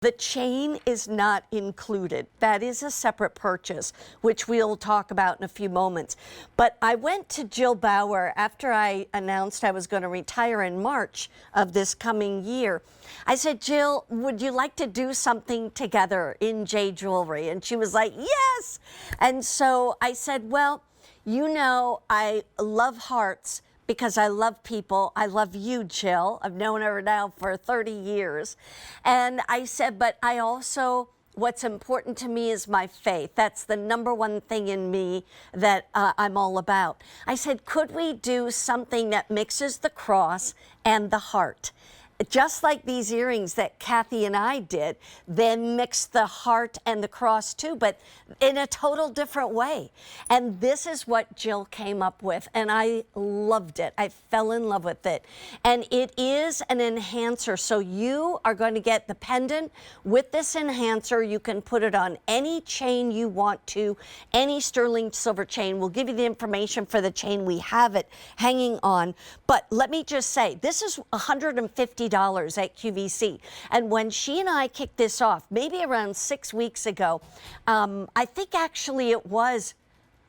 The chain is not included. That is a separate purchase, which we'll talk about in a few moments. But I went to Jill Bauer after I announced I was going to retire in March of this coming year. I said, Jill, would you like to do something together in J Jewelry? And she was like, yes. And so I said, well, you know, I love hearts because I love people. I love you, Jill. I've known her now for 30 years. And I said, but I also, what's important to me is my faith. That's the number one thing in me that I'm all about. I said, could we do something that mixes the cross and the heart? Just like these earrings that Kathy and I did, then mix the heart and the cross too, but in a total different way. And this is what Jill came up with, and I loved it. I fell in love with it. And it is an enhancer, so you are going to get the pendant with this enhancer. You can put it on any chain you want to, any sterling silver chain. We'll give you the information for the chain. We have it hanging on. But let me just say, this is $150 at QVC. And when she and I kicked this off, maybe around 6 weeks ago, I think actually it was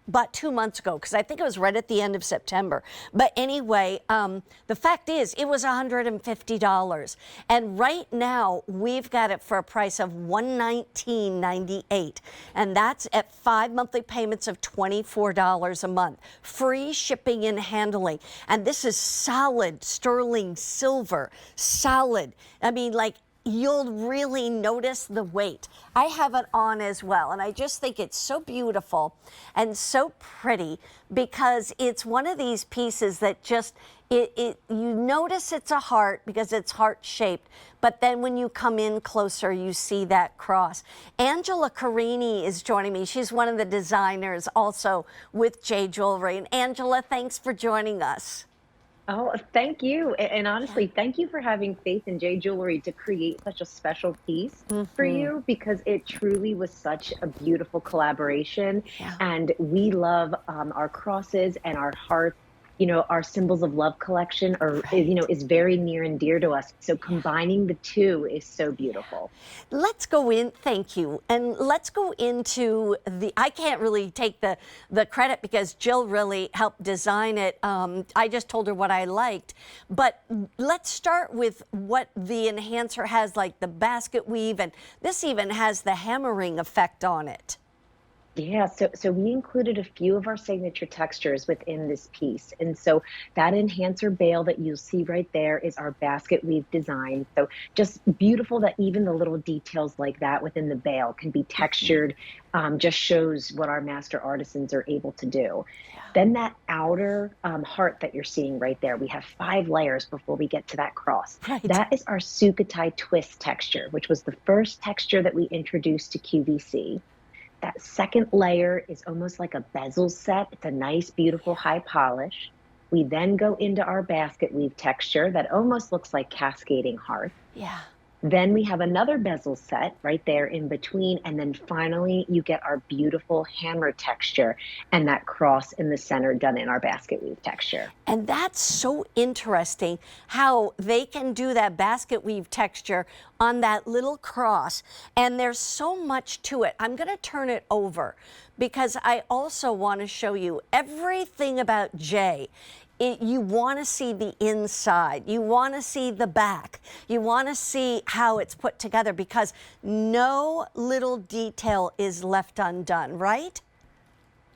about 2 months ago, because I think it was right at the end of September. But anyway, the fact is, it was $150. And right now, we've got it for a price of $119.98. And that's at 5 monthly payments of $24 a month. Free shipping and handling. And this is solid sterling silver. Solid. I mean, like, you'll really notice the weight. I have it on as well, and I just think it's so beautiful and so pretty because it's one of these pieces that just, you notice it's a heart because it's heart-shaped, but then when you come in closer, you see that cross. Angela Carini is joining me. She's one of the designers also with J Jewelry. And Angela, thanks for joining us. Oh, thank you. And honestly, thank you for having faith in J Jewelry to create such a special piece for you, because it truly was such a beautiful collaboration. Yeah. And we love our crosses and our hearts. You know, our symbols of love collection is very near and dear to us. So combining the two is so beautiful. Let's go in, thank you. And let's go into I can't really take the credit because Jill really helped design it. I just told her what I liked. But let's start with what the enhancer has, like the basket weave, and this even has the hammering effect on it. Yeah, so we included a few of our signature textures within this piece. And so that enhancer bail that you'll see right there is our basket weave design. So just beautiful that even the little details like that within the bail can be textured, just shows what our master artisans are able to do. Then that outer heart that you're seeing right there, we have 5 layers before we get to that cross. Right. That is our Sukhothai twist texture, which was the first texture that we introduced to QVC. That second layer is almost like a bezel set. It's a nice, beautiful high polish. We then go into our basket weave texture that almost looks like cascading heart. Yeah. Then we have another bezel set right there in between. And then finally, you get our beautiful hammer texture and that cross in the center done in our basket weave texture. And that's so interesting how they can do that basket weave texture on that little cross. And there's so much to it. I'm going to turn it over because I also want to show you everything about Jay. You want to see the inside. You want to see the back. You want to see how it's put together because no little detail is left undone, right?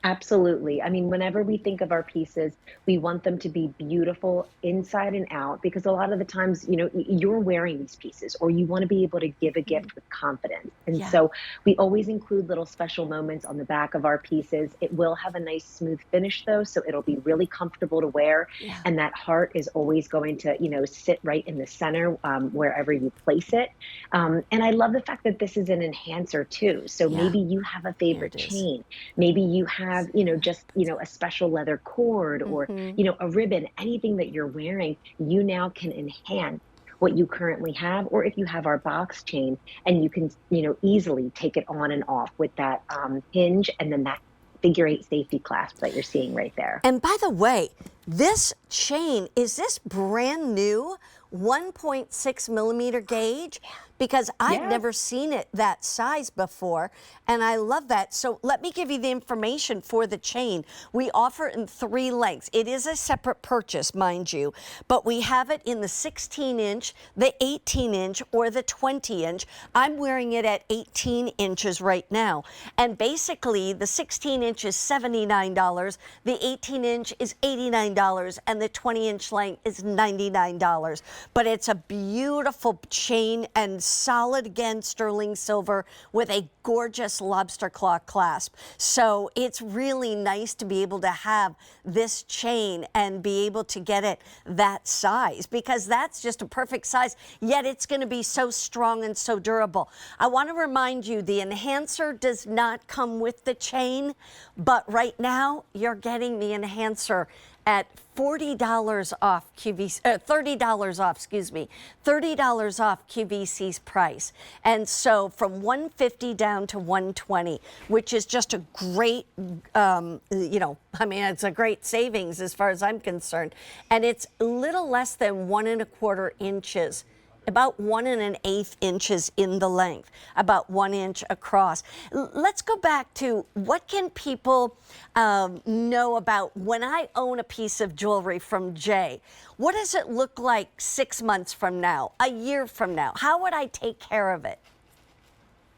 Absolutely. I mean, whenever we think of our pieces, we want them to be beautiful inside and out, because a lot of the times, you know, you're wearing these pieces or you want to be able to give a gift with confidence. And so we always include little special moments on the back of our pieces. It will have a nice smooth finish though, so it'll be really comfortable to wear. And that heart is always going to, you know, sit right in the center wherever you place it. And I love the fact that this is an enhancer too. So maybe you have a favorite chain. Maybe you have, you know, just, you know, a special leather cord or, you know, a ribbon, anything that you're wearing, you now can enhance what you currently have. Or if you have our box chain and you can, you know, easily take it on and off with that hinge and then that figure 8 safety clasp that you're seeing right there. And by the way, this chain, is this brand new 1.6 millimeter gauge? because I've Yeah. never seen it that size before, and I love that. So let me give you the information for the chain. We offer it in 3 lengths. It is a separate purchase, mind you, but we have it in the 16-inch, the 18-inch, or the 20-inch. I'm wearing it at 18 inches right now, and basically the 16-inch is $79, the 18-inch is $89, and the 20-inch length is $99. But it's a beautiful chain and solid, again, sterling silver with a gorgeous lobster claw clasp. So it's really nice to be able to have this chain and be able to get it that size, because that's just a perfect size, yet it's going to be so strong and so durable. I want to remind you, the enhancer does not come with the chain, but right now you're getting the enhancer at $40 off QVC, $30 off, excuse me, $30 off QVC's price. And so from $150 down to $120, which is just a great, you know, I mean, it's a great savings as far as I'm concerned. And it's a little less than 1 1/4 inches, about 1 1/8 inches in the length, about 1 inch across. Let's go back to, what can people know about when I own a piece of jewelry from Jay? What does it look like 6 months from now, a year from now? How would I take care of it?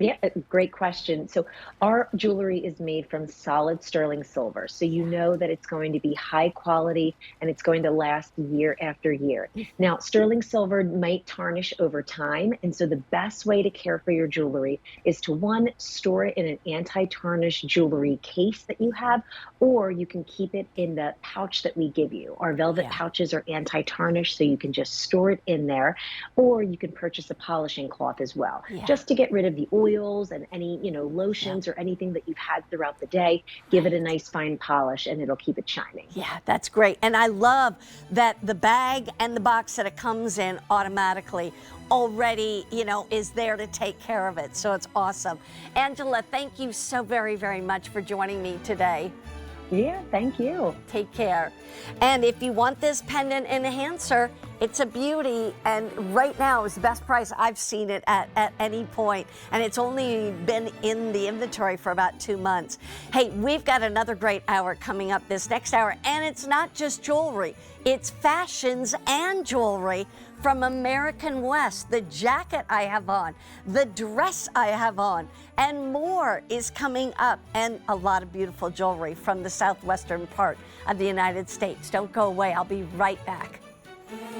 Yeah, great question. So our jewelry is made from solid sterling silver. So you know that it's going to be high quality and it's going to last year after year. Now, sterling silver might tarnish over time. And so the best way to care for your jewelry is to, one, store it in an anti-tarnish jewelry case that you have, or you can keep it in the pouch that we give you. Our velvet pouches are anti-tarnish, so you can just store it in there, or you can purchase a polishing cloth as well, just to get rid of the oils and any, you know, lotions or anything that you've had throughout the day. Give it a nice fine polish and it'll keep it shining. Yeah, that's great. And I love that the bag and the box that it comes in automatically already, you know, is there to take care of it. So it's awesome. Angela, thank you so very, very much for joining me today. Yeah, thank you. Take care. And if you want this pendant enhancer, it's a beauty, and right now is the best price I've seen it at any point, and it's only been in the inventory for about 2 months. Hey, we've got another great hour coming up this next hour, and it's not just jewelry, it's fashions and jewelry from American West. The jacket I have on, the dress I have on, and more is coming up, and a lot of beautiful jewelry from the southwestern part of the United States. Don't go away, I'll be right back.